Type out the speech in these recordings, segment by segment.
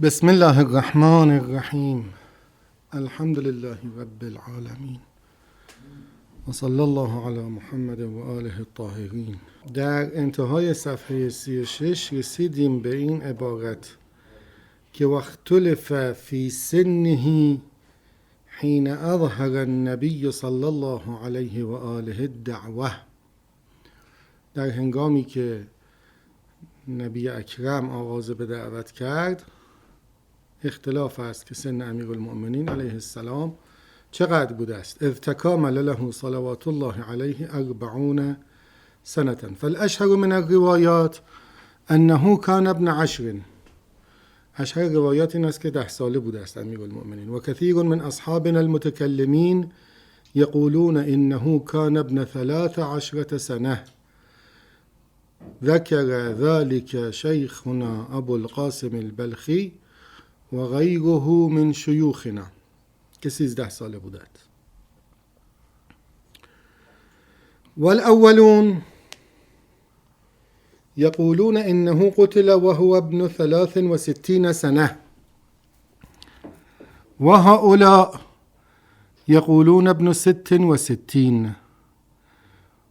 بسم الله الرحمن الرحیم. الحمد لله رب العالمین و صلی الله علی محمد و آله الطاهرین. در انتهای صفحه 36 رسیدیم به این عبارت که واختلف فی سنه حین اظهر النبی صلی الله علیه و آله الدعوه. در هنگامی که نبی اکرم آغاز به دعوت کرد اختلاف است که سن امیرالمؤمنین علیه السلام چقدر بوده است. اذ تکامل له صلوات الله علیه 40 سنة فالاشهر من الروایات انه کان ابن 10. اشهر روایات این است که 10 ساله بوده است امیرالمؤمنین. و کثیر من اصحابنا المتکلمین یقولون انه کان ابن 13 سنة. ذكر ذلك شيخنا ابو القاسم البلخی و غیره من شیوخنا که 13 ساله بودند. والاولون یقولون انه قتل وهو ابن 63 سنة و هؤلاء یقولون ابن 66.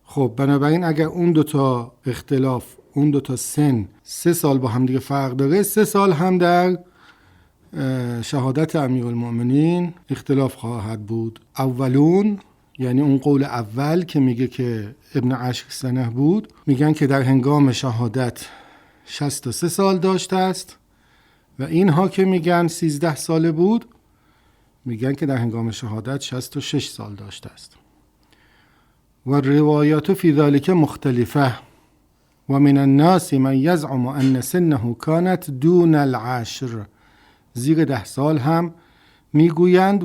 خب بنابراین اگر اون دوتا اختلاف، اون دوتا سن 3 سال با هم دیگه فرق داره، 3 سال هم در شهادت امیرالمؤمنین اختلاف خواهد بود. اولون یعنی اون قول اول که میگه که ابن 10 سنه بود، میگن که در هنگام شهادت 63 سال داشته است و اینها که میگن 13 ساله بود میگن که در هنگام شهادت 66 سال داشته است. و الروایات فی ذلك مختلفه و من الناس من یزعم ان سنه کانت دون 10. زیر 10 سال هم میگویند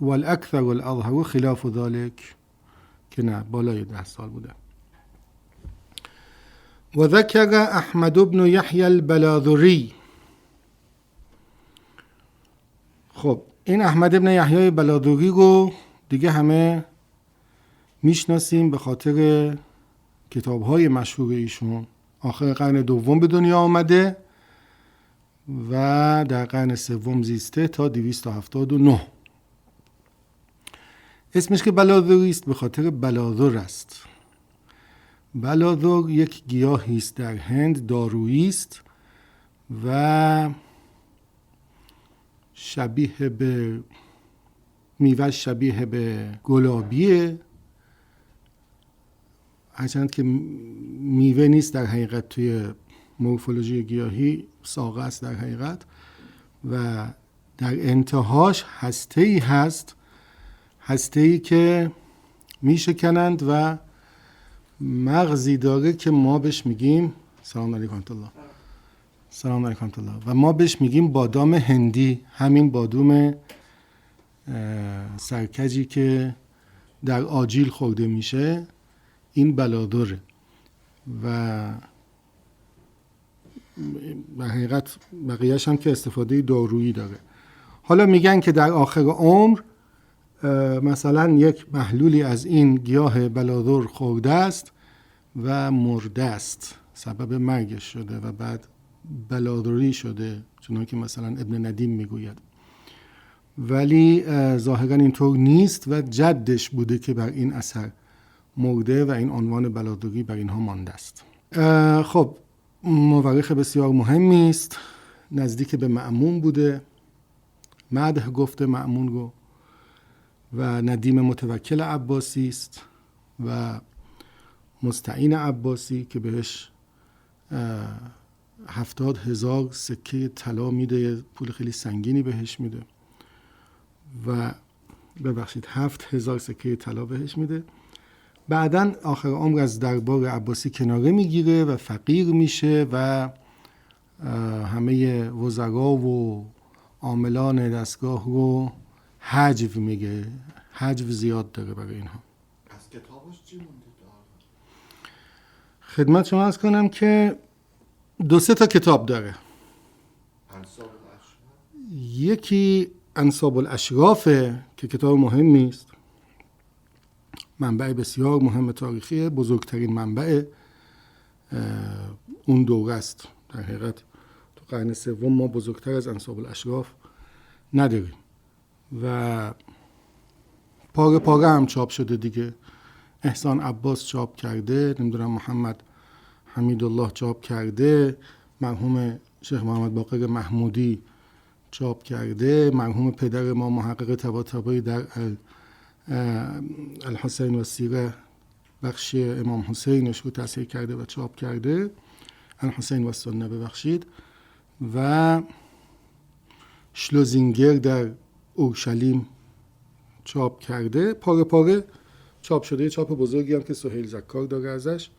والاکثر والاظهر خلاف ذلك، که نه بالای 10 سال بوده. و ذکر احمد بن یحیی البلاذری. خب این احمد بن یحیی البلاذری رو دیگه همه میشناسیم به خاطر کتاب‌های مشهور ایشون. آخر قرن دوم به دنیا آمده و در قرن سوم زیسته تا 279. اسمش که بلاذری است به خاطر بلاذر است. بلاذر یک گیاهی است در هند، دارویی است و شبیه به میوه، شبیه به گلابیه، هرچند که میوه نیست در حقیقت. توی مورفولوژی گیاهی ساقه است در حقیقت و در انتهاش هسته‌ای هست، هسته‌ای که میشکنند و مغزی داره که ما بهش میگیم سلام علیکم الله، سلام علیکم الله، و ما بهش میگیم بادام هندی. همین بادام سرکجی که در آجیل خورده میشه این بلاذره و به حقیقت بقیه‌اش هم که استفاده دارویی داره. حالا میگن که در آخر عمر مثلا یک محلولی از این گیاه بلاذر خورده است و مرده است، سبب مرگش شده و بعد بلاذری شده، چون که مثلا ابن ندیم میگوید. ولی ظاهرا اینطور نیست و جدش بوده که بر این اثر مرده و این عنوان بلاذری بر اینها مانده است. خب مورخ بسیار مهمی است، نزدیک به مأمون بوده، مدح گفته مأمون رو، و ندیم متوکل عباسی است و مستعین عباسی که بهش 70,000 سکه طلا میده، پول خیلی سنگینی بهش میده و 7,000 سکه طلا بهش میده. بعدن آخر عمر از دربار عباسی کناره میگیره و فقیر میشه و همه وزرا و عاملان دستگاه رو حجو میگه. حجو زیاد داره برای اینها. از کتابش چی مونده؟ خدمت شما عرض کنم که 2-3 تا کتاب داره. انصاب الاشراف. یکی انصاب الاشراف که کتاب مهمی است، منبع بسیار مهم تاریخی، بزرگترین منبع اون دوره است در حقیقت. تو قرن سوم ما بزرگتر از انساب الاشراف نداریم و پاره پاره هم چاپ شده دیگه. احسان عباس چاپ کرده، نمیدونم محمد حمیدالله چاپ کرده، مرحوم شیخ محمد باقر محمودی چاپ کرده، مرحوم پدر ما محقق طباطبایی در الحسین و سیره بخشی امام حسینش رو تصحیح کرده و چاپ کرده، الحسین و سنه ببخشید، و شلوزینگر در اورشلیم چاپ کرده. پاره پاره چاپ شده، چاپ بزرگی هم که سهیل زکار داره ازش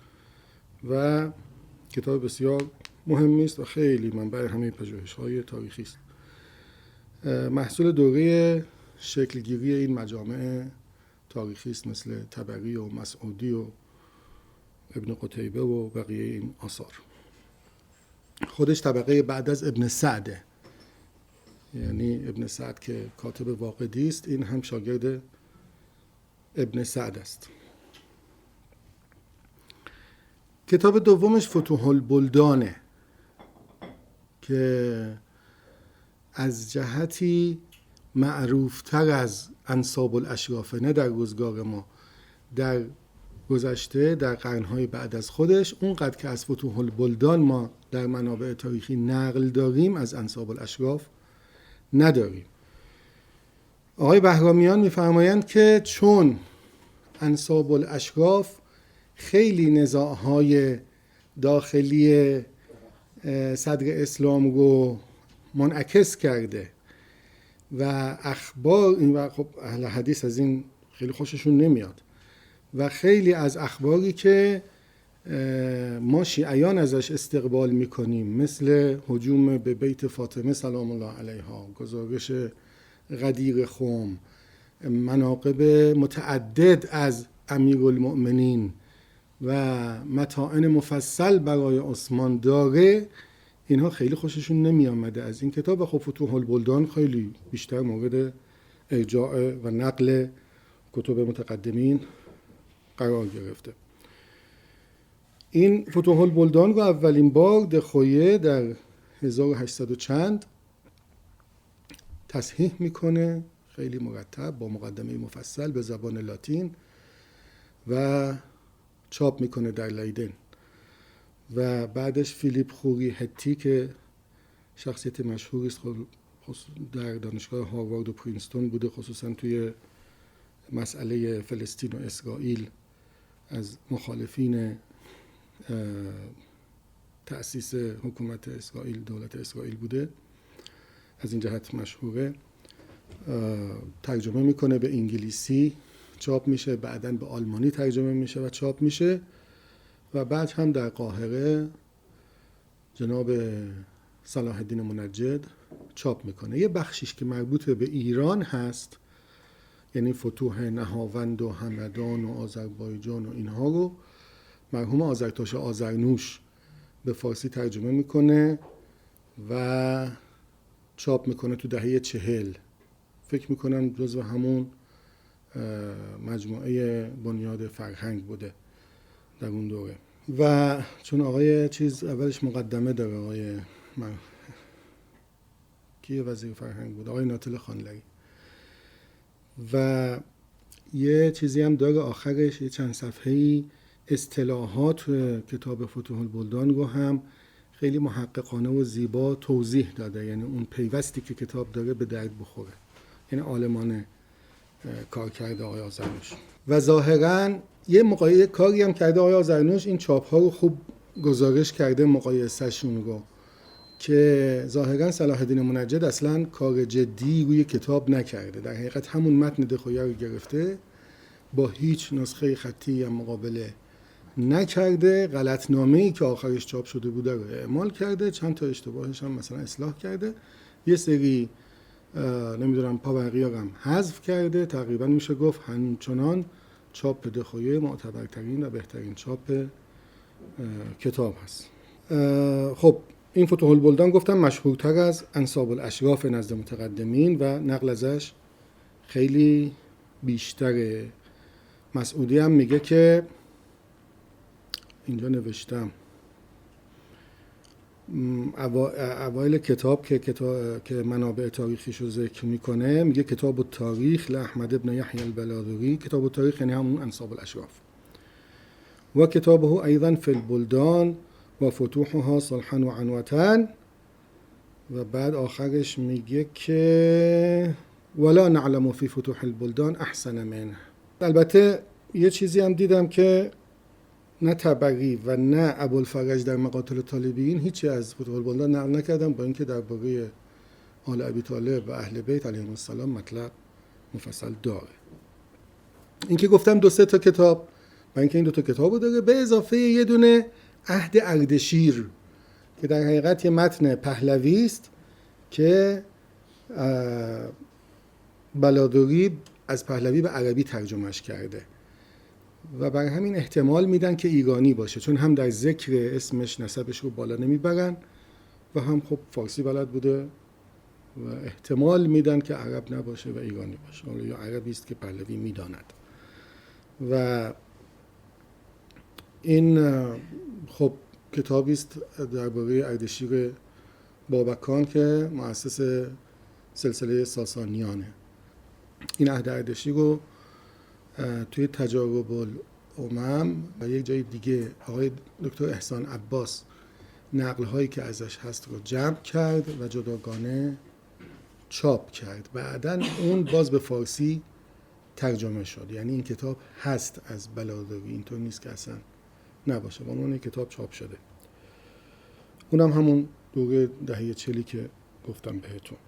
و کتاب بسیار مهمی است و خیلی منبع همه پژوهش‌های تاریخی است. محصول دوره شکلگیری این مجامع تاریخی است، مثل طبری و مسعودی و ابن قتیبه و بقیه این آثار. خودش طبقه بعد از ابن سعده، یعنی ابن سعد که کاتب واقدی است، این هم شاگرد ابن سعد است. کتاب دومش فتوح البلدانه که از جهتی معروفتر از انساب الاشراف، نه در روزگار ما، در گذشته در قرنهای بعد از خودش، اونقدر که از فتوح البلدان ما در منابع تاریخی نقل داریم از انساب الاشراف نداریم. آقای بهرامیان می‌فرمایند که چون انساب الاشراف خیلی نزاع‌های داخلی صدر اسلام رو منعکس کرده و اخبار این و خب اهل حدیث از این خیلی خوششون نمیاد و خیلی از اخباری که ما شیعیان ازش استقبال میکنیم، مثل هجوم به بیت فاطمه سلام الله علیها، گزارش غدیر خم، مناقب متعدد از امیرالمؤمنین و مطاعن مفصل برای عثمان داره، اینها خیلی خوششون نمی آمده از این کتاب و خب فتوح البلدان خیلی بیشتر مورد ارجاع و نقل کتب متقدمین قرار گرفته. این فتوح البلدان رو اولین بار دخویه در 1800 چند تصحیح میکنه، خیلی مرتب با مقدمه مفصل به زبان لاتین و چاپ میکنه در لیدن و بعدش فیلیپ خوری هتی که شخصیت مشهوری است در دانشگاه هاروارد و پرینستون بوده، خصوصا توی مسئله فلسطین و اسرائیل از مخالفین تأسیس حکومت اسرائیل، دولت اسرائیل بوده، از این جهت مشهوره. ترجمه میکنه به انگلیسی، چاپ میشه، بعداً به آلمانی ترجمه میشه و چاپ میشه و بعد هم در قاهره جناب صلاح الدین منجد چاپ میکنه. یه بخشیش که مربوط به ایران هست، یعنی فتوح نهاوند و همدان و آذربایجان و اینها رو مرحوم آذرتاش آذرنوش به فارسی ترجمه میکنه و چاپ میکنه تو دهه 40. فکر میکنم جزو همون مجموعه بنیاد فرهنگ بوده در اون دوره. و چون آقای اولش مقدمه داره، آقای کیه وزیر فرهنگ بود؟ آقای ناطل خانلری. و یه چیزی هم داره آخرش، یه چند صفحه‌ای اصطلاحات کتاب فتوح البلدان رو هم خیلی محققانه و زیبا توضیح داده، یعنی اون پیوستی که کتاب داره به درد بخوره، یعنی عالمانه کار کرده آقای آذرنوش. و ظاهراً یه کاری هم کرده آقای آذرنوش، این چاپ ها رو خوب گزارش کرده، مقایسه شون رو، که ظاهراً صلاح الدین منجد اصلاً کار جدی روی کتاب نکرده، در حقیقت همون متن دخویه رو گرفته، با هیچ نسخه خطی هم مقابله نکرده، غلطنامه‌ای که آخرش چاپ شده بوده رو اعمال کرده، چند تا اشتباهش هم مثلا اصلاح کرده، یه سری نمیدونم پاورقی هم حذف کرده. تقریبا میشه گفت همچنان چاپ دخویه معتبرترین و بهترین چاپ کتاب هست. خب این فتوح البلدان گفتم مشهورتر از انساب الاشراف نزد متقدمین و نقل ازش خیلی بیشتره. مسعودی هم میگه که اینجا نوشتم اوایل کتاب که منابع تاریخیش رو ذکر میکنه میگه کتاب التاریخ لاحمد ابن یحیی البلاذری. کتاب التاریخ یعنی همون انساب الاشراف. و کتابه ایضا فی البلدان و فتوحها صلحا و عنوة. و بعد آخرش میگه که ولا نعلم فی فتوح البلدان احسن منه. البته یه چیزی هم دیدم که نه طبری و نه ابوالفرج در مقاتل طالبین هیچی از فتوح البلدان نقل نکردم، با اینکه درباره آل ابی طالب و اهل بیت علیهم السلام مطلب مفصل داره. این که گفتم 2-3 تا کتاب، و اینکه این 2 تا کتابو داره به اضافه یه دونه عهد اردشیر که در حقیقت یه متن پهلوی است که بلادری از پهلوی به عربی ترجمهش کرده و برای همین احتمال میدن که ایرانی باشه، چون هم در ذکر اسمش نسبش رو بالا نمیبرن و هم خب فارسی بلد بوده و احتمال میدن که عرب نباشه و ایرانی باشه، یا عربی است که پهلوی میداند. و این خب کتابی است درباره اردشیر بابکان که مؤسس سلسله ساسانیانه. این عهد اردشیر رو توی تجارب الامم و یک جای دیگه آقای دکتر احسان عباس نقل هایی که ازش هست رو جمع کرد و جداگانه چاپ کرد. بعداً اون باز به فارسی ترجمه شد، یعنی این کتاب هست از بلادری، اینطور نیست که اصلا نباشه، با اون کتاب چاپ شده. اونم همون دوره دهه 40 که گفتم بهتون.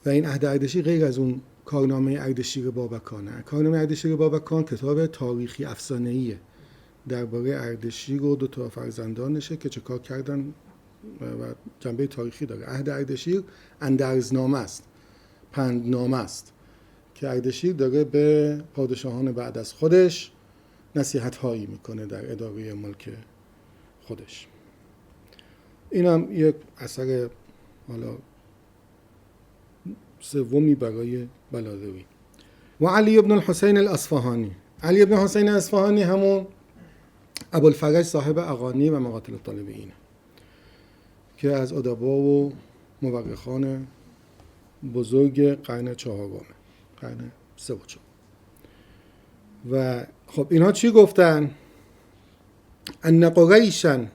و این عهد اردشیر غیر از اون کارنامه اردشیر بابکانه. کارنامه اردشیر بابکان کتاب تاریخی افسانه‌ایه درباره اردشیر و 2 تا فرزندانشه که چه کار کردن و جنبه تاریخی داره. عهد اردشیر اندرزنامه است، پندنامه است که اردشیر داره به پادشاهان بعد از خودش نصیحت هایی میکنه در اداره ملک خودش. این هم یک اثر حالا سومی برای بلادری. و علی ابن الحسین الاصفهانی. علی ابن حسین اصفهانی همون ابوالفرج صاحب اغانی و مقاتل الطالبین که از ادبا و مورخان بزرگ قرن 4، قرن 3 و 4. و خب اینها چی گفتن؟ ان قریشا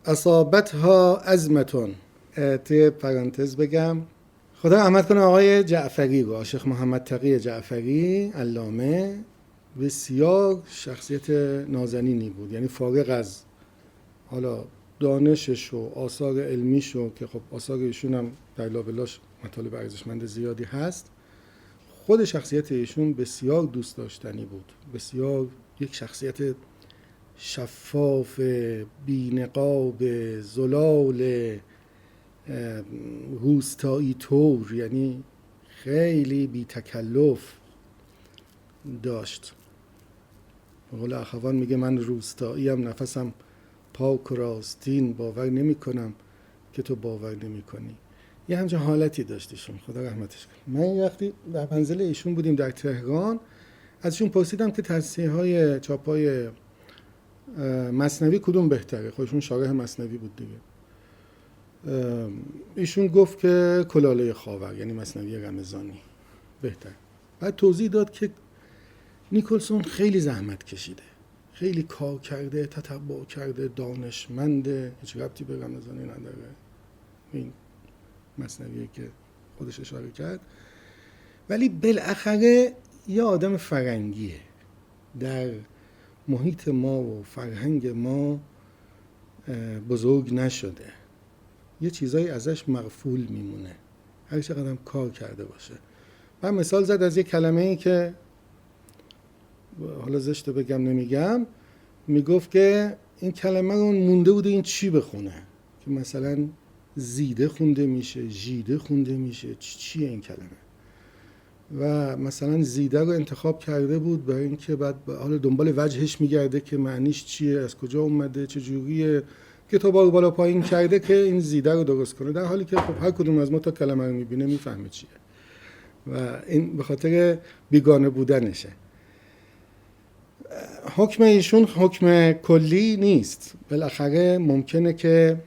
اصابتها ازمتون. توی پرانتز بگم خدا رحمت کنه آقای جعفری رو، شیخ محمد تقی جعفری علامه، بسیار شخصیت نازنینی بود. یعنی فارغ از حالا دانشش و آثار علمیش و که خب آثار ایشون هم در لابلاش مطالب ارزشمند زیادی هست، خود شخصیت ایشون بسیار دوست داشتنی بود. بسیار یک شخصیت شفاف، بی‌نقاب، زلال، روستایی طور، یعنی خیلی بی تکلف داشت. به قول اخوان میگه من روستاییم، نفسم پاک و راستین، باور نمی کنم که تو باور نمی کنی. یه همچین حالتی داشتیشون، خدا رحمتش کنه. من یه وقتی در منزل ایشون بودیم در تهران، ازشون پرسیدم که تصحیح‌های چاپای مثنوی کدوم بهتره. خودشون شارح مثنوی بود دیگه. ایشون گفت که کلاله خاور، یعنی مثنوی رمضانی بهتر. بعد توضیح داد که نیکلسون خیلی زحمت کشیده، خیلی کار کرده، تتبع کرده، دانشمنده، هیچ ربطی به رمضانی نداره. این مثنویه که خودش اشاره کرد، ولی بالاخره یه آدم فرنگیه، در محیط ما و فرهنگ ما بزرگ نشده، یه چیزایی ازش مغفول میمونه هر چقدر هم کار کرده باشه. من مثال زد از یه کلمه‌ای که حالا زشته بگم نمیگم، میگفت که این کلمه رو مونده بوده این چی بخونه، که مثلا زیده خونده میشه، ژیده خونده میشه، چیه این کلمه؟ و مثلا زیده رو انتخاب کرده بود برای اینکه بعد حالا دنبال وجهش میگرده که معنیش چیه، از کجا اومده، چه جوریه، کتابا رو بالا پایین کرده که این زیده رو درست کنه، در حالی که خب هر کدوم از ما تا کلمه رو میبینه میفهمه چیه و این به خاطر بیگانه بودنشه. حکم ایشون حکم کلی نیست. بالاخره ممکنه که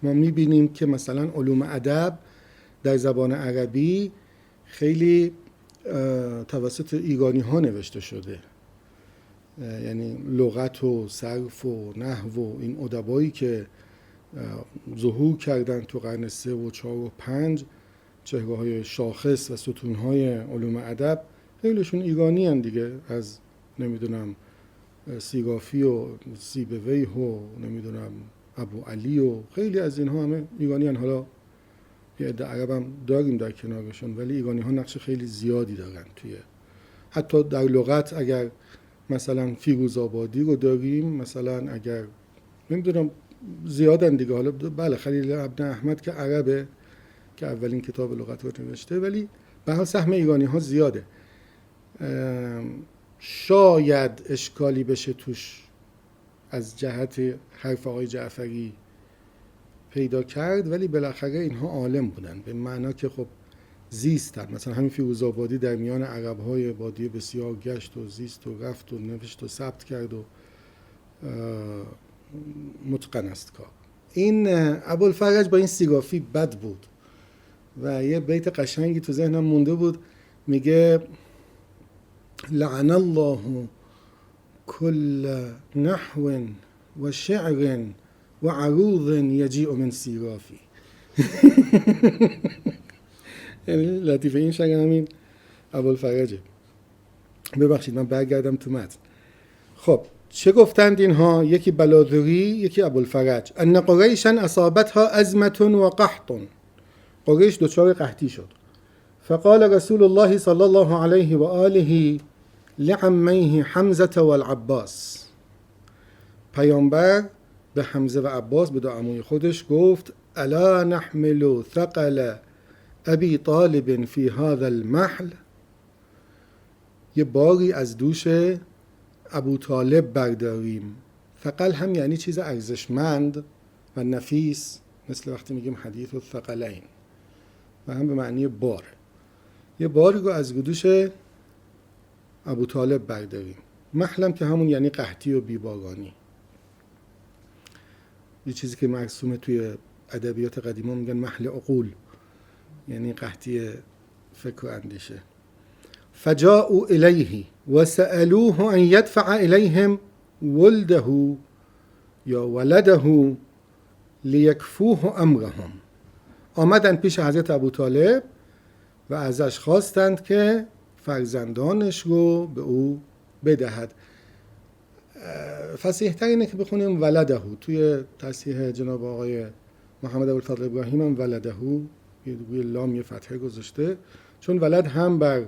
ما میبینیم که مثلا علوم ادب در زبان عربی خیلی توسط ایرانی ها نوشته شده، یعنی لغت و صرف و نحو و این ادبایی که ظهور کردن تو قرن 3 و 4 و 5 چهره های شاخص و ستون های علوم ادب خیلیشون ایرانی هن دیگه، از نمیدونم سیرافی و سیبویه و نمیدونم ابو علی و خیلی از اینها همه ایرانی هن. حالا یه عده عرب هم داریم در کنارشون، ولی ایرانی ها نقش خیلی زیادی دارن توی، حتی در لغت اگر مثلا فیروزآبادی رو داریم، مثلا اگر نمیدونم زیادن دیگه، حالا بله خلیل ابن احمد که عربه که اولین کتاب لغت رو نوشته، ولی به هر سهم ایرانی ها زیاده. شاید اشکالی بشه توش از جهت حرف آقای جعفری پیدا کرد، ولی بالاخره اینها عالم بودن به معنا که خب زیستن. مثلا همین فیروزآبادی در میان عرب‌های بادیه بسیار گشت و زیست و رفت و نوشت و ثبت کرد و متقن است کار. این ابوالفرج با این سیرافی بد بود و یه بیت قشنگی تو ذهنم مونده بود، میگه لعن الله کل نحو و شعر و عروض یجیء من سیرافی. یعنی لطیفه این شعر همین ابوالفرجه. ببخشید من برگردم تو متن. خب چه گفتند اینها؟ یکی بلادری، یکی ابوالفرج. ان قریشا اصابتها ازمه و قحط. قریش دچار قحطی شد. فقال رسول الله صلی الله علیه و آله لعمیه حمزه و العباس. پیامبر به حمزه و عباس، به دو عموی خودش گفت الا نحمل ثقل ابی طالب فی هذا المحل. یه باری از دوش ابو طالب برداریم. ثقل هم یعنی چیز ارزشمند و نفیس، مثل وقتی میگیم حدیث الثقلین، و هم به معنی بار. یه باری رو از دوش ابو طالب برداریم. محلم که همون یعنی قحطی و بیبارانی، یه چیزی که مرسومه توی ادبیات قدیما میگن محل عقول، یعنی قحطی فکر و اندیشه. فجاءوا الیه و سألوه ان یدفع الیهم ولده یا ولده لیکفوه امرهم. آمدن پیش حضرت ابو طالب و ازش خواستند که فرزندانش رو به او بدهد. فصیح‌تر اینه که بخونیم ولده. توی تصحیح جناب آقای محمد ابوالفضل ابراهیم هم ولده یه لام یه فتحه گذاشته، چون ولد هم بر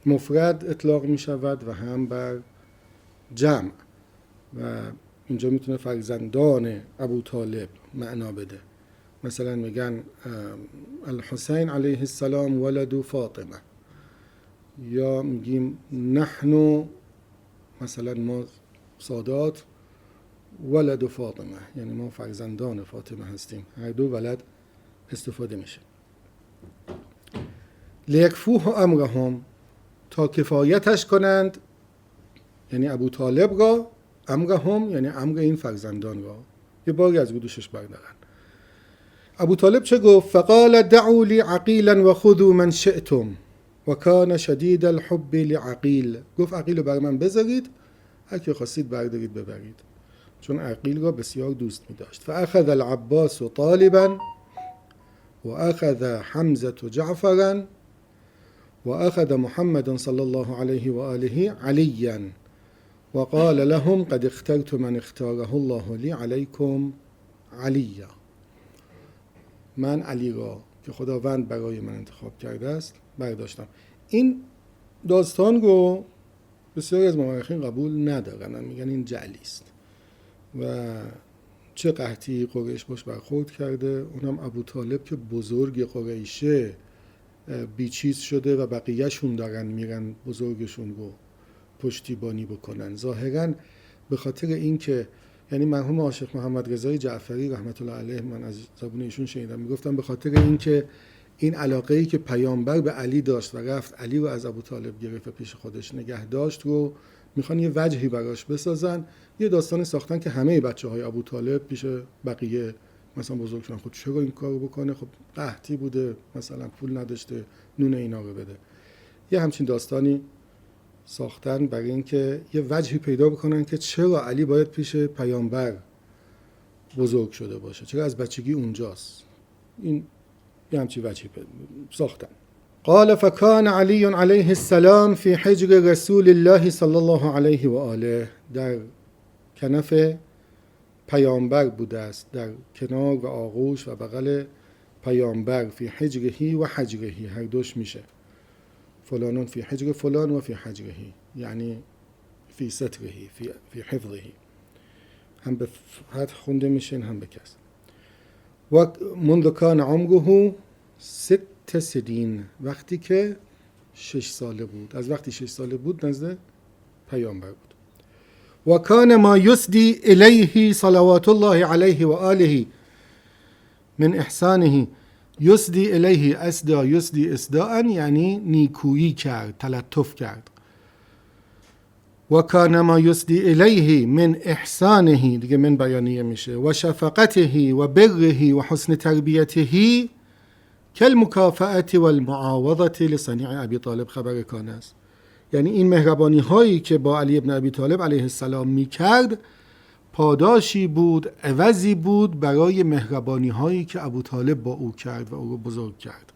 مفرد اطلاق می شود و هم بر جمع، و اینجا میتونه فرزندان ابو طالب معنا بده. مثلا میگن الحسین علیه السلام ولد فاطمه، یا میگیم نحن مثلا ما سادات ولد فاطمه، یعنی ما فرزندان فاطمه هستیم. هر دو ولد استفاده میشه. لیکفوه امرهم، تا کفایتش کنند، یعنی ابو طالب را، امرهم یعنی امر این فرزندان را، یه باری از دوشش بردارن. ابو طالب چه گفت؟ فقال دعوا لی عقیلا و خذوا من شئتم و کان شدید الحب لعقیل. گفت عقیل رو بر من بذارید، هر کی خواستید بردارید ببرید، چون عقیل را بسیار دوست می داشت. فاخذ العباس طالبا و اخذ حمزه جعفرا و اخذ محمد صلی الله علیه و آله علیا و قال لهم قد اخترت من اختاره الله لی علیکم علیا. من علی را که خداوند برای من انتخاب کرده است برداشتم. این داستان رو بسیاری از مورخین قبول ندارن، میگن این جعلی است و چه قحطی قریش باش برخورد کرده. اونم ابو طالب که بزرگ قریشه بیچیز شده و بقیه شون دارن میرن بزرگشون رو پشتیبانی بکنن. ظاهرا به خاطر این که یعنی مرحوم عاشق محمد رضای جعفری رحمت الله علیه، من از زبون ایشون شنیدم، میگفتن به خاطر این که این علاقه‌ای که پیامبر به علی داشت و رفت علی رو از ابو طالب گرفت و پیش خودش نگه داشت رو میخوان یه وجهی براش بسازن. یه داستانی ساختن که همه بچه‌های ابو طالب پیش بقیه مثلا بزرگ شدن، خب چرا این کارو بکنه، خب قحطی بوده مثلا پول نداشته نون اینا رو بده. یه همچین داستانی ساختن برای اینکه یه وجهی پیدا بکنن که چرا علی باید پیش پیامبر بزرگ شده باشه، چرا از بچگی اونجاست. این یه همچین وجهی ساختن. قال فكان علی علیه السلام فی حجر رسول الله صلی الله علیه و آله، در کنف پیامبر بوده است، در کنار و آغوش و بغل پیامبر، فی حجرهی و حجرهی هر دوش میشه، فلان فی حجر فلان و فی حجرهی یعنی فی سترهی فی حفظهی، هم به فتح خونده میشن هم به کسر. و منذ کان عمره 6 سنین، وقتی که 6 ساله بود، از وقتی 6 ساله بود نزد پیامبر بود. و کان ما یسدی الیه صلوات الله علیه و آله من احسانه، یسدی الیه اسدا، یسدی اسداء یعنی نیکویی کرد، تلطف کرد. و کان ما یسدی الیه من احسانه، دیگه من بیانیه میشه، و شفقته و بره و حسن تربیته کالمکافأة والمعاوضة لصنیع ابی طالب، خبر کان است. یعنی این مهربانی هایی که با علی ابن ابی طالب علیه السلام میکرد پاداشی بود، عوضی بود برای مهربانی هایی که ابو طالب با او کرد و او رو بزرگ کرد.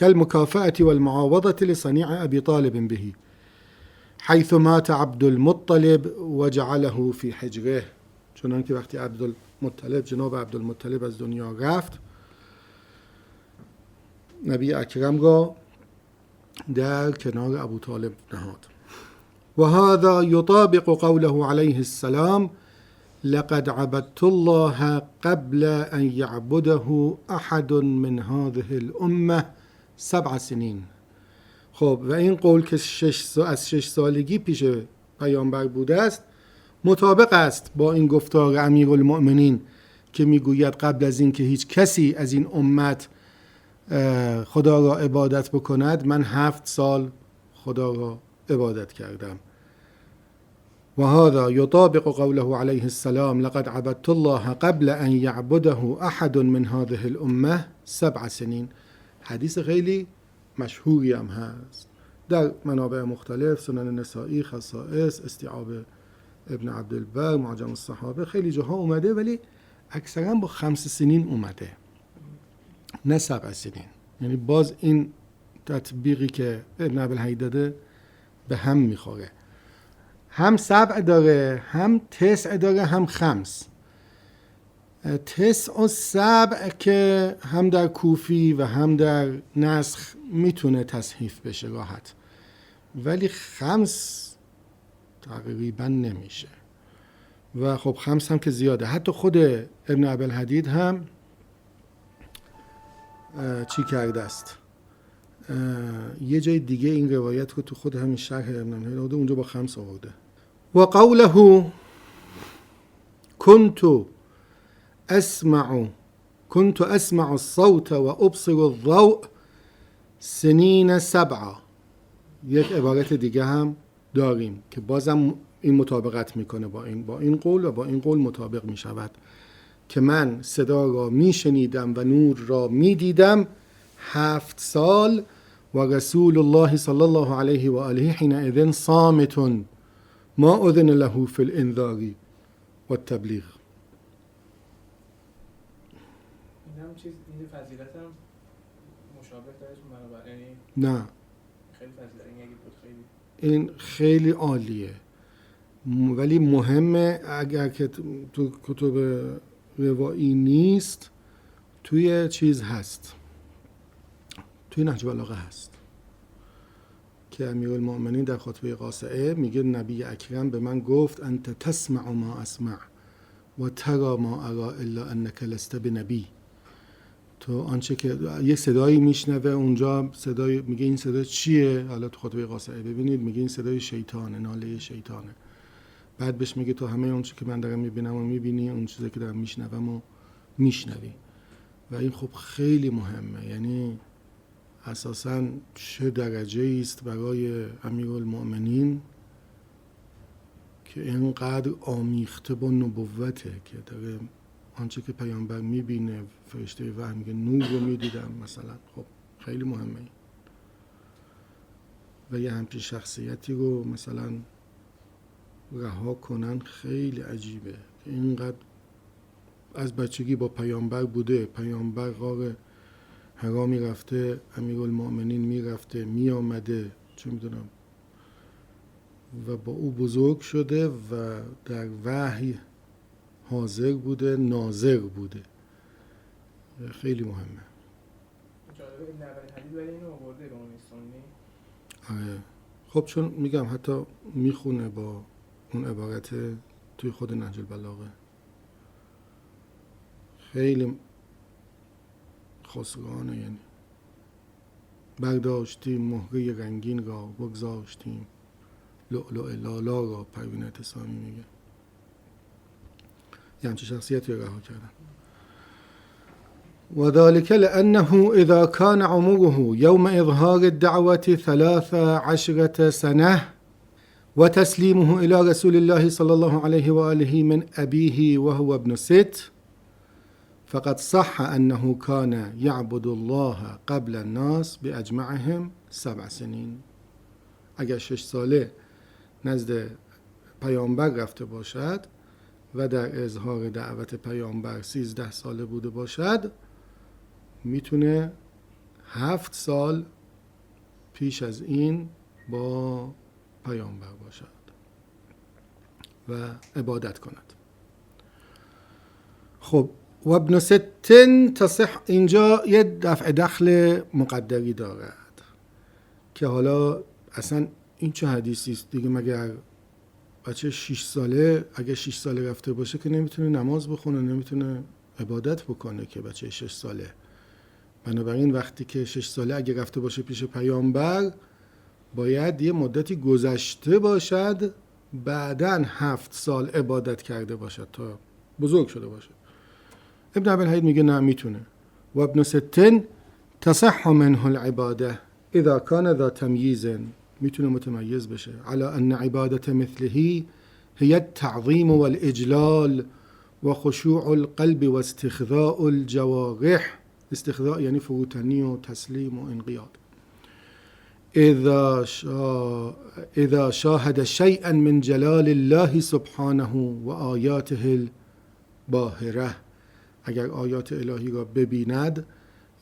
کالمکافأة والمعاوضة لصنیع ابی طالب به، حیث مات عبدالمطلب و جعله فی حجره، چنان که وقتی عبدالمطلب، جناب عبدالمطلب از دنیا رفت، نبی اکرم را در کنار ابو طالب نهاد. و هذا یطابق قوله علیه السلام لقد عبدت الله قبل ان یعبده احد من هذه الامه 7 سنین. خب و این قول که از 6 سالگی پیش پیامبر بوده است مطابق است با این گفتار امیرالمؤمنین که میگوید قبل از این که هیچ کسی از این امت خدا را عبادت بکند من 7 سال خدا را عبادت کردم. و هذا یطابق قوله علیه السلام لقد عبدت الله قبل ان یعبده احد من هذه الامه 7 سنین. حدیث خیلی مشهوری هم هست در منابع مختلف، سنن نسائی، خصائص، استیعاب ابن عبدالبر، معجم الصحابه، خیلی جاها اومده ولی اکثرا با 5 سنین اومده نه 7 سنین. یعنی باز این تطبیقی که ابن عبدالحی داده به هم میخوره، هم 7 داره، هم 9 داره، هم 5. 9 و 7 که هم در کوفی و هم در نسخ میتونه تصحیف بشه راحت، ولی 5 تقریبا نمیشه. و خب 5 هم که زیاده. حتی خود ابن عبدالحدید هم چی کرده است، یه جای دیگه این روایت رو تو خود همین شرح ابن عبدالحدید اونجا با 5 آورده. و قوله كنت اسمع الصوت و ابصر الضوء سنین 7. یک عبارت دیگه هم داریم که بازم این مطابقت میکنه با این قول و با این قول مطابق میشود که من صدا را میشنیدم و نور را میدیدم 7 سال و رسول الله صلی الله علیه و آله حینئذ صامت ما اذن له فی الانذار و التبلیغ. این هم چیز این فضیلت هم مشابه دارش منابع، یعنی نه خیلی فضیلت این اگه بود خیلی این خیلی عالیه، ولی مهمه اگر که تو کتب روایی نیست توی چیز هست، توی نهج البلاغه هست که امیرالمؤمنین در خطبه قاصعه میگه نبی اکرم به من گفت انت تسمع ما اسمع و ترى ما ارى الا انك لست بنبی. تو آنچه که یک صدایی میشنوه اونجا، صدای میگه این صدا چیه؟ حالا تو خطبه قاصعه ببینید میگه این صدای شیطانه، ناله شیطانه. بعد بهش میگه تو همه اون چیزی که من دارم میبینم و میبینی، اون چیزی که دارم میشنوم و میشنوی. و این خب خیلی مهمه، یعنی اساساً چه درجه است برای امیرالمؤمنین که اینقدر آمیخته با نبوته که داره آنچه که پیامبر میبینه، فرشته وحی میگه نور رو میدیدم مثلا. خب خیلی مهمه این. و یه همچین شخصیتی رو مثلا رها کنن خیلی عجیبه که اینقدر از بچگی با پیامبر بوده، پیامبر غار حرا میرفته، امیرالمؤمنین میرفته میامده، چه میدونم، و با او بزرگ شده و در وحی حاضر بوده، ناظر بوده. خیلی مهمه. جالبه این اولین حدیث برای اینو آورده به اون سنی. آره. خب چون میگم حتی میخونه با اون عبارت توی خود نهج البلاغه. خیلی خسرانه، یعنی برداشتیم مهره رنگین را، بگذاشتیم لؤلؤ لالا را، پروین اعتصامی میگه. یه همچه شخصیتی رو رها کردن. وذلك لأنه إذا كان عمره يوم إظهار الدعوة 13 سنة وتسليمه إلى رسول الله صلى الله عليه وآله من أبيه وهو ابن 6 فقد صح أنه كان يعبد الله قبل الناس بأجمعهم 7 سنين. اگر 6 ساله نزد پیامبر رفته باشد و در اظهار دعوت پیامبر 13 ساله بوده باشد، میتونه 7 سال پیش از این با پیامبر باشد و عبادت کند. خب و ابن 6 تصح، اینجا یه دفع دخل مقدری دارد که حالا اصلا این چه حدیثی است دیگه؟ مگر بچه 6 ساله اگه 6 ساله رفته باشه که نمیتونه نماز بخونه، نمیتونه عبادت بکنه که بچه 6 ساله. بنابراین وقتی که 6 ساله اگه رفته باشه پیش پیامبر، باید یه مدتی گذشته باشد، بعداً 7 سال عبادت کرده باشد تا بزرگ شده باشه. ابن عبدالحید میگه نه، میتونه. و ابن 6 تصح منه العباده اذا كان ذا تمييز، میتونه متميز بشه. على ان عبادة مثله هي التعظيم والاجلال وخشوع القلب واستخضاء الجوارح. استخضاء یعنی فروتنی و تسلیم و انقیاد. اذا شاهد شيئا من جلال الله سبحانه و آیاته الباهره، اگر آیات الهی را ببیند،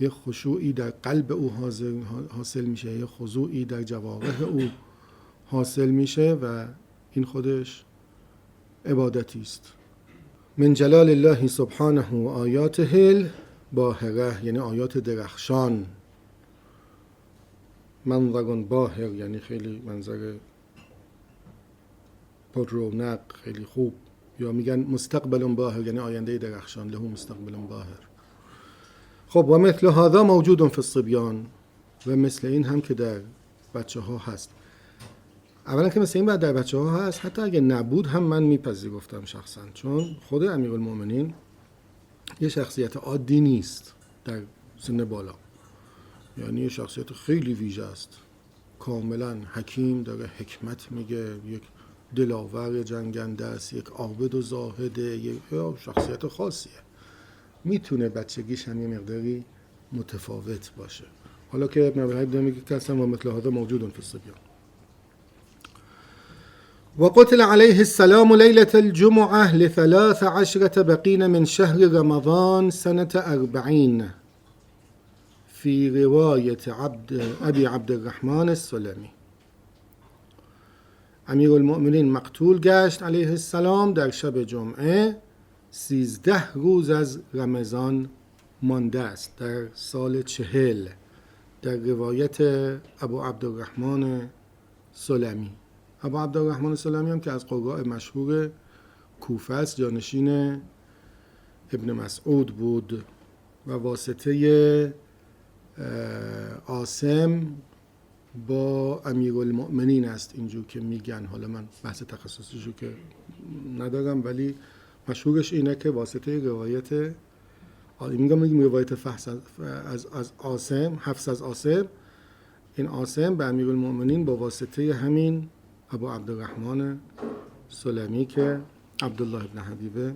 یه خشوعی در قلب او حاصل میشه، یه خضوعی در جوارح او حاصل میشه و این خودش عبادتی است. من جلال الله سبحانه و آیاته الباهره یعنی آیات درخشان. منظر باهر یعنی خیلی منظر پر رونق، خیلی خوب. یا میگن مستقبل باهر یعنی آینده درخشان، له مستقبل باهر. خب و مثل هذا موجود فی الصبیان، و مثل این هم که در بچه ها هست. اولا که مثل این بعد در بچه ها هست، حتی اگه نبود هم من میپذیرفتم شخصا، چون خود امیرالمؤمنین یه شخصیت عادی نیست در سن بالا، یعنی یه شخصیت خیلی ویژه است، کاملا حکیم، داره حکمت میگه، یک دلاور جنگنده است، یک عابد و زاهده، یک شخصیت خاصیه. میتونه بچگیش هم یه مقداری متفاوت باشه. حالا که ابن عبدالحید میگه که اصلا و مثل هذا موجود فی الصبیان. و قتل علیه السلام لیلة الجمعة ل13 بقین من شهر رمضان سنة 40 فی روایت ابی عبد الرحمن السلمی. امیرالمؤمنین مقتول گشت علیه السلام در شب جمعه 13 روز از رمضان مانده است، در سال 40، در روایت ابو عبدالرحمن سلمی. ابو عبدالرحمن سلمی هم که از قراء مشهور کوفه است، جانشین ابن مسعود بود و واسطه عاصم با امیرالمؤمنین است، اینجور که میگن. حالا من بحث تخصصیشو که ندارم، ولی مشهورش اینه که واسطه روایت میگم روایت از عاصم، حفص از عاصم. این عاصم به امیرالمؤمنین با واسطه همین ابو عبدالرحمن سلمی که عبدالله ابن حبیبه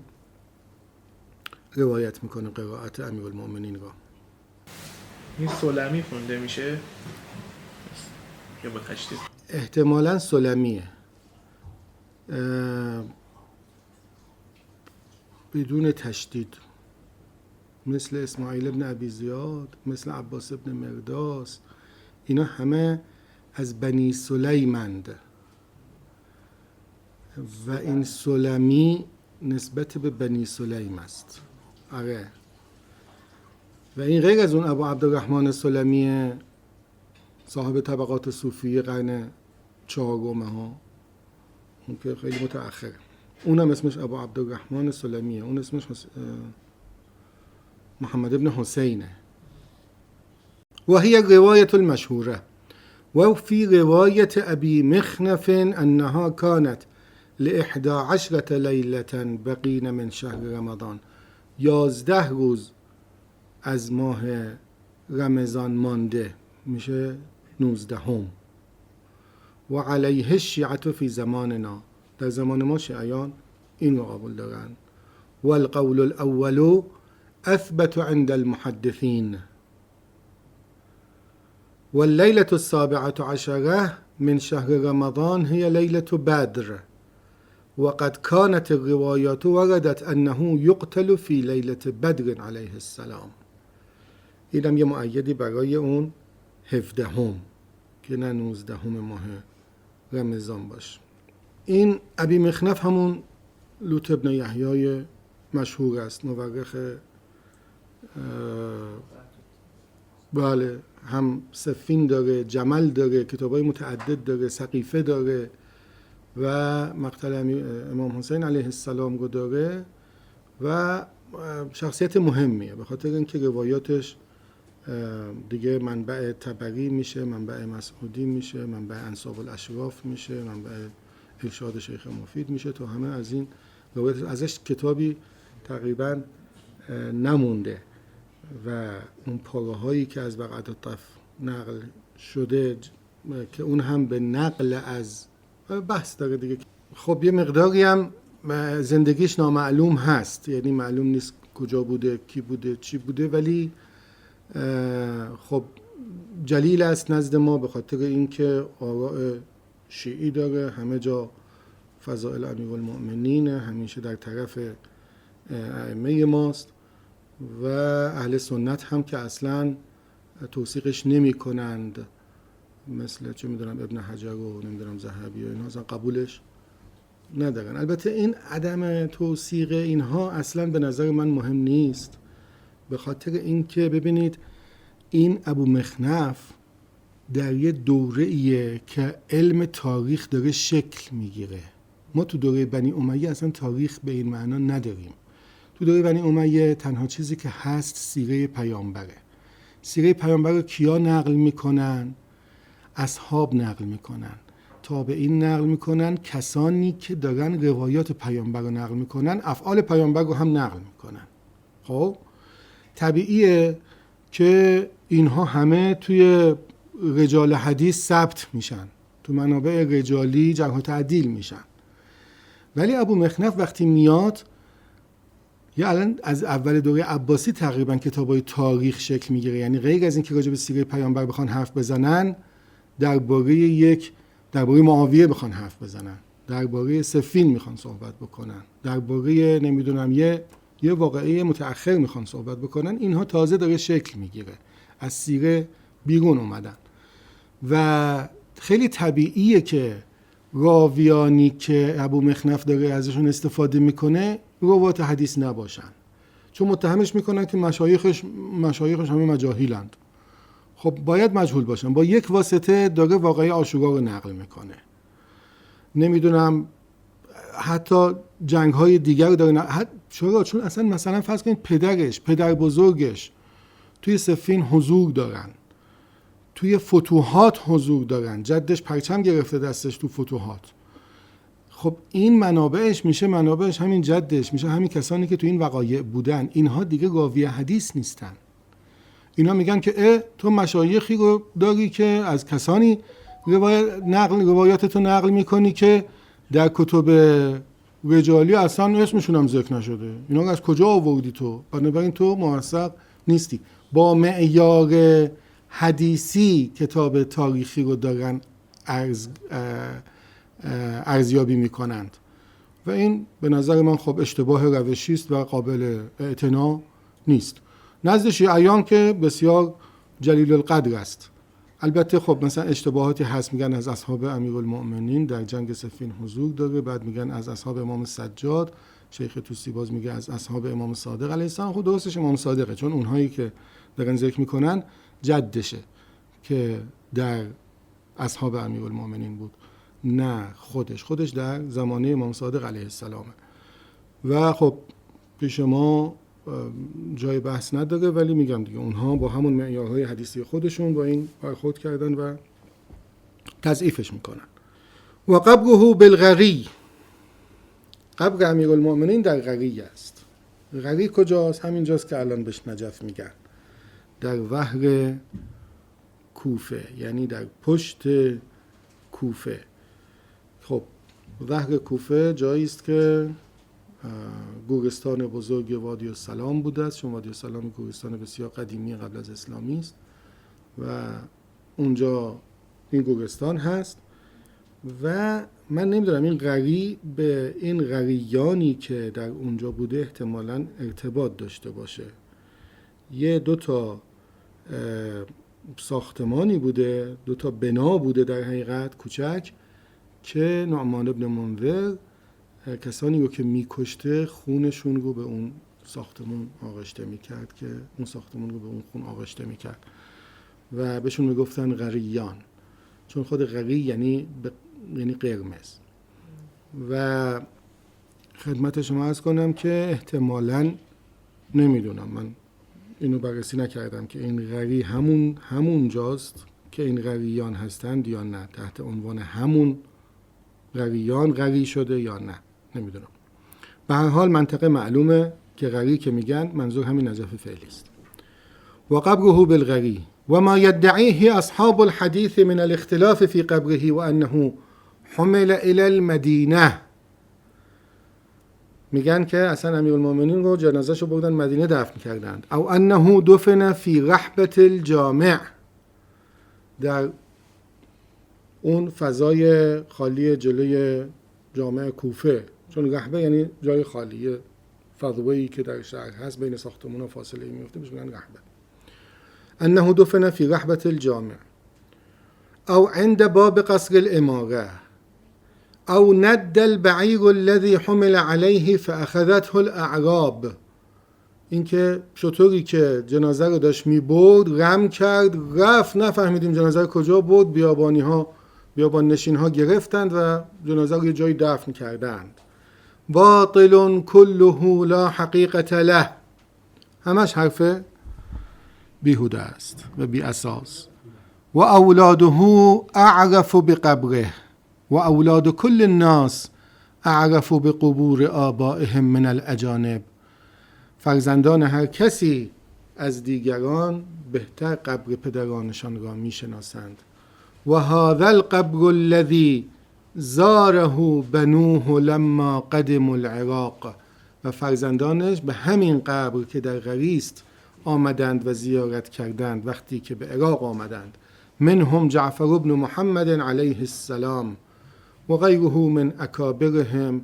روایت میکنه قرائت امیرالمؤمنین را. این سلمی خونده میشه یا با تشدید؟ احتمالاً سلمیه، بدون تشدید، مثل اسماعیل ابن ابی زیاد، مثل عباس ابن مرداس، اینا همه از بنی سلیمند و این سلمی نسبت به بنی سلیم است. آره. و این غیر از اون ابو عبدالرحمن سلمی صاحب طبقات صوفی قرن 4 ها، اون که خیلی متأخره، اونم اسمش ابو عبدالرحمن سلمیه، اون اسمش محمد ابن حسینه. و هي الرواية المشهورة وفي رواية أبي مخنف أنها كانت ل11 ليلة بقين من شهر رمضان، 11 روز از ماه رمضان مانده، میشه 19ام. و علیه الشیعة فی زماننا، در زمان ما شیعیان این رو قبول دارن. و القول الاول اثبت عند المحدثین. و اللیلة 17 من شهر رمضان هي لیلة بدر وقد كانت الروايات وردت انه يقتل في لیلة بدر علیه السلام. اینم یه مؤیدی برای اون 17ام که نه 19ام ماه رمضان باشه. این ابی مخنف همون لوط ابن یحیای مشهور است، مورخ بله، هم سفین داره، جمل داره، کتابای متعدد داره، سقیفه داره و مقتل امام حسین علیه السلام رو داره و شخصیت مهمیه به خاطر اینکه روایاتش دیگه منبع طبری میشه، منبع مسعودی میشه، منبع انساب الاشراف میشه، منبع ارشاد شیخ مفید میشه. تو همه از این روایت ازش کتابی تقریبا نمونده و اون پاره هایی که از بقعت الطف نقل شده که اون هم به نقل از بحث داره دیگه. خب یه مقداری هم زندگیش نامعلوم هست، یعنی معلوم نیست کجا بوده، کی بوده، چی بوده، ولی خب جلیل است نزد ما به خاطر اینکه آراء شیعی داره، همه جا فضائل امیرالمؤمنین همیشه در طرف ائمه ماست و اهل سنت هم که اصلا توثیقش نمی کنند، مثل چه میدونم ابن حجر و نمیدونم ذهبی و اینها اصلا قبولش ندارن. البته این عدم توثیق اینها اصلا به نظر من مهم نیست، به خاطر اینکه ببینید این ابو مخنف در یه دوره‌ایه که علم تاریخ داره شکل میگیره. ما تو دوره بنی امیه اصلا تاریخ به این معنا نداریم. تو دوره بنی امیه تنها چیزی که هست سیره پیامبره. سیره پیامبر رو کیا نقل میکنن؟ اصحاب نقل میکنن، تابعین نقل میکنن، کسانی که دارن روایات پیامبر رو نقل میکنن افعال پیامبر رو هم نقل میکنن. خب طبیعیه که اینها همه توی رجال حدیث ثبت میشن، تو منابع رجالی جرح و تعدیل میشن. ولی ابو مخنف وقتی میاد، یا الان از اول دوره عباسی تقریبا کتابای تاریخ شکل میگیره، یعنی غیر از این که راجع به سیره پیامبر بخوان حرف بزنن، درباره معاویه بخوان حرف بزنن، درباره صفین میخوان صحبت بکنن، درباره نمیدونم یه واقعه متأخر میخوان صحبت بکنن، اینها تازه داره شکل میگیره، از سیره بیرون اومدن و خیلی طبیعیه که راویانی که ابو مخنف داره ازشون استفاده میکنه روات حدیث نباشن، چون متهمش میکنن که مشایخش همه مجاهیلند. خب باید مجهول باشن. با یک واسطه داره واقعه عاشورا رو نقل میکنه، نمیدونم حتی جنگ های دیگر رو داره چون اصلا مثلا فرض کنید پدر بزرگش توی صفین حضور دارن، توی فتوحات حضور دارن، جدش پرچم گرفته دستش تو فتوحات. خب این منابعش همین جدش میشه، همین کسانی که تو این وقایع بودن. اینها دیگه راوی حدیث نیستن. اینا میگن که تو مشایخی رو داری که از کسانی روایاتتو نقل میکنی که در کتب رجالی اصلا اسمشون هم ذکر نشده. اینا رو از کجا آوردی تو؟ بنابراین تو موثق نیستی. با معیار حدیثی کتاب تاریخی رو دارن ارزیابی میکنند و این به نظر من خب اشتباه روشی است و قابل اعتنا نیست. نزد شیعیان که بسیار جلیل القدر است. البته خب مثلا اشتباهاتی هست، میگن از اصحاب امیرالمؤمنین در جنگ صفین حضور داره، بعد میگن از اصحاب امام سجاد، شیخ طوسی باز میگه از اصحاب امام صادق علیه السلام. خب درستش امام صادقه، چون اونهایی که دارن ذکر میکنن جدشه که در اصحاب امیرالمؤمنین بود، نه خودش در زمانه امام صادق علیه السلامه. و خب پیش ما جای بحث نداره، ولی میگم دیگه اونها با همون معیارهای حدیثی خودشون با این برخورد کردن و تضعیفش میکنن. و قبره بالغری، قبر امیرالمؤمنین در غری است. غری کجاست؟ همینجاست که الان بهش نجف میگن، در وهر کوفه، یعنی در پشت کوفه. خب وهر کوفه جایی است که گورستان بزرگ وادی السلام بوده است، چون وادی السلام گورستان بسیار قدیمی قبل از اسلامی است و اونجا این گورستان هست. و من نمیدونم این غری به این غریانی که در اونجا بوده احتمالاً ارتباط داشته باشه. یه دوتا ساختمانی بوده، دوتا بنا بوده در حقیقت کوچک، که نعمان ابن منذر کسانی رو که میکشته خونشون رو به اون ساختمون آغشته میکرد، که اون ساختمون رو به اون خون آغشته میکرد و بهشون میگفتن غریان، چون خود غری یعنی قرمز. و خدمت شما عرض کنم که احتمالاً نمیدونم، من اینو بررسی نکردم که این غری همون جاست که این غریان هستند یا نه، تحت عنوان همون غریان غری شده یا نه، نمیدونم. به هر حال منطقه معلومه که غری که میگن منظور همین نجف فعلی است. و قبره بالغری و ما يدعيه اصحاب الحديث من الاختلاف في قبره و انه حمل الى المدینه. میگن که اصلا امیرالمؤمنین رو جنازه‌شو بردن مدینه دفن کردند. او انه دفن فی رحبة الجامع، در اون فضای خالی جلوی جامع کوفه، چون رحبه یعنی جای خالی، فضایی که در شهر هست بین ساختمون و فاصله میفته بهش میگن رحبه. انه دفن فی رحبة الجامع او عند باب قصر الاماره او ند البعیر الذي حمل عليه فاخذته الاعراب. اینکه شطوری که جنازه رو داشت میبرد رم کرد، رفت، نفهمیدیم جنازه رو کجا برد، بیابان نشین ها گرفتند و جنازه رو یه جایی دفن کردند. باطل كله لا حقیقت له، همش حرف بیهوده است و بی اساس. و اولاده اعرف بقبره و اولاد کل الناس اعرف بقبور آبائهم من الاجانب. فرزندان هر کسی از دیگران بهتر قبر پدرانشان را میشناسند. و هذا القبر الذي زاره بنوه لما قدموا العراق. و فرزندانش به همین قبر که در غریست آمدند و زیارت کردند وقتی که به عراق آمدند. منهم جعفر بن محمد علیه السلام و غیره من اکابرهم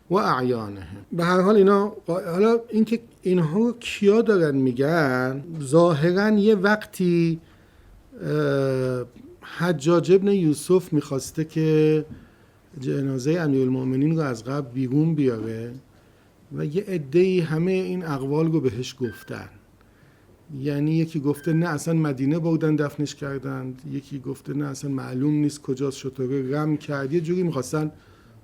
و اعیانهم. به هر حال اینا، حالا اینکه اینها کیا دارن میگن، ظاهرا یه وقتی حجاج ابن یوسف میخواسته که جنازه امیرالمؤمنین رو از قبر بیرون بیاره و یه عده‌ای همه این اقوال رو بهش گفتن. یعنی یکی گفته نه اصلا مدینه بردن دفنش کردند، یکی گفته نه اصلا معلوم نیست کجاست، شطوره رم کرد، یه جوری میخواستن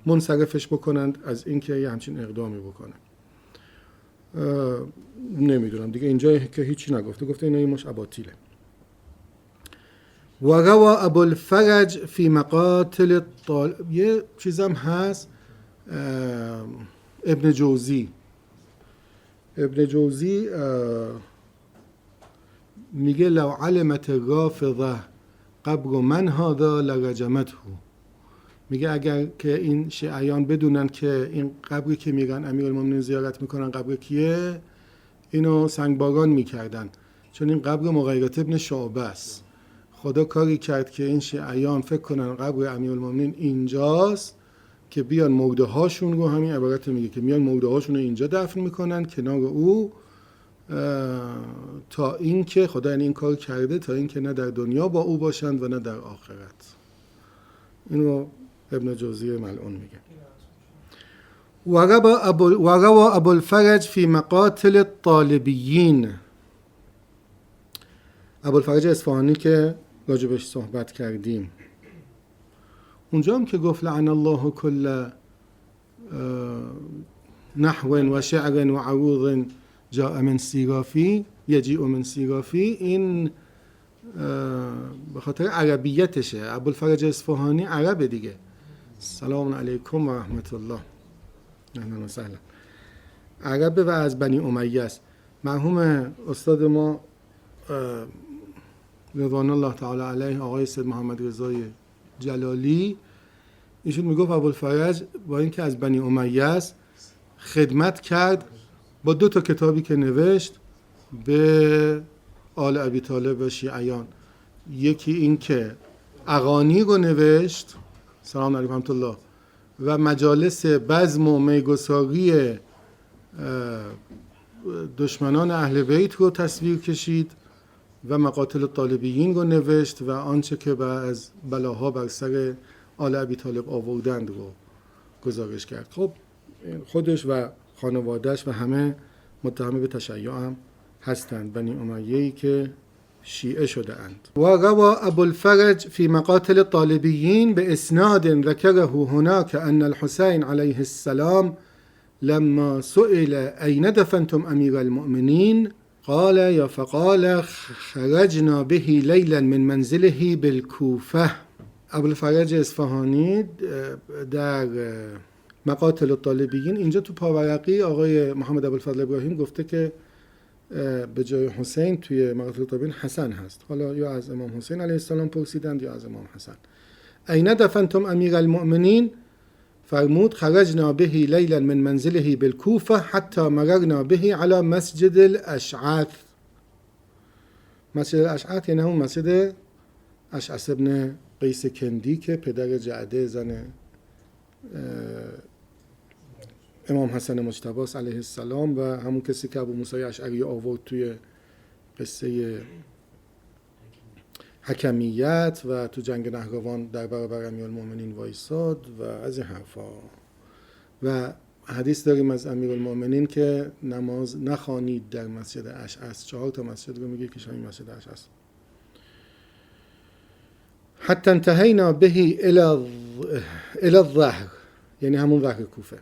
منصرفش بکنند از اینکه یه همچین اقدامی بکنن. نمیدونم دیگه، اینجا که هیچی نگفته، گفته اینا یه مش اباطیله. و روى ابو الفرج فی مقاتل یه چیزم هست ابن جوزی میگه لو علمت رافضه قبر من هذا لرجمته. میگه اگر که این شیعیان بدونن که این قبری که میرن امیرالمومنین زیارت میکنن قبر کیه، اینو سنگباران میکردن، چون این قبر مغیرة ابن شعبه است. خدا کاری کرد که این شیعیان فکر کنن قبر امیرالمومنین اینجاست که بیان مرده هاشون رو، همین عبارت میگه که میان مرده هاشون رو اینجا دفن میکنن کنار او، تا اینکه خدا این کار کرده تا اینکه نه در دنیا با او باشند و نه در آخرت. اینو ابن جوزی ملعون میگه. وروى ابو الفرج في مقاتل الطالبيين. ابو الفرج اصفهانی که راجبش صحبت کردیم، اونجا هم که گفت لعن الله كل نحو و شعر و عروض جاء من سیرافی یجیء من سیرافی، این به خاطر عربیتشه. ابوالفرج اصفهانی عربه دیگه. سلام علیکم و رحمت الله، اهلا و سهلا. عربه و از بنی امیه است. مرحوم استاد ما رضوان الله تعالی علیه، آقای سید محمد رضای جلالی، ایشون میگفت ابوالفرج با اینکه از بنی امیه است خدمت کرد با 2 کتابی که نوشت به آل ابی طالب و شیعیان. یکی این که اغانی رو نوشت، سلام علیکم رحمت الله، و مجالس بزم و میگساری دشمنان اهل بیت رو تصویر کشید و مقاتل طالبیین رو نوشت و آنچه که از بلاها بر سر آل ابی طالب آوردند رو گزارش کرد. خب خودش و خانوادهش و همه متهم به تشیع هم هستند، بنی امیه‌ای که شیعه شده اند. و روى ابو الفرج في مقاتل الطالبيين باسناد ذكره هناك ان الحسين عليه السلام لما سئل اين دفنتم امير المؤمنين قال فقال خرجنا به ليلا من منزله بالكوفه. ابو الفرج اصفهانی در مقاتل الطالبیین اینجا تو پاورقی آقای محمد ابوالفضل ابراهیم گفته که به جای حسین توی مقاتل الطالبیین حسن هست. حالا یا از امام حسین علیه السلام پرسیدند یا از امام حسن. این دفنتم امیر المؤمنین، فرمود خرجنا به لیلا من منزله بالکوفه حتی مررنا به على مسجد الاشعث. مسجد الاشعث یعنی همون مسجد اشعث ابن قیس کندی که پدر جعده زن امام حسن مجتبی علیه السلام و همون کسی که ابو موسی اشعری آورد توی قصه حکمیت و تو جنگ نهروان در برابر امیرالمومنین وایساد و از این حرفا. و حدیث داریم از امیرالمومنین که نماز نخوانید در مسجد اشعث. 4 مسجد رو میگه که شامل مسجد اشعث. حتی انتهینا به الى الظهر، یعنی همون ظهر کوفه،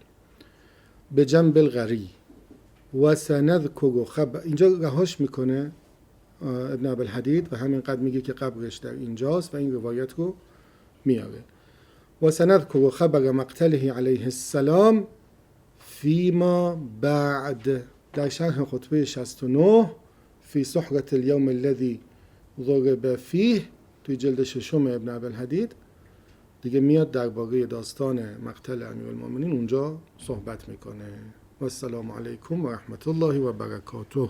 به جنب الغری و سنذکر خبر. اینجا رهاش میکنه ابن ابوالحدید و همین قد میگه که قبرش در اینجاست و این روایت رو میاره. و سنذکر خبر مقتله علیه السلام فیما بعد، در شرح خطبه 69 فی صحرة اليوم الذي ضرب فیه، توی جلد 6 ابن ابوالحدید دیگه میاد درباره داستان مقتل امیرالمومنین اونجا صحبت میکنه. و السلام علیکم و رحمت الله و برکاته.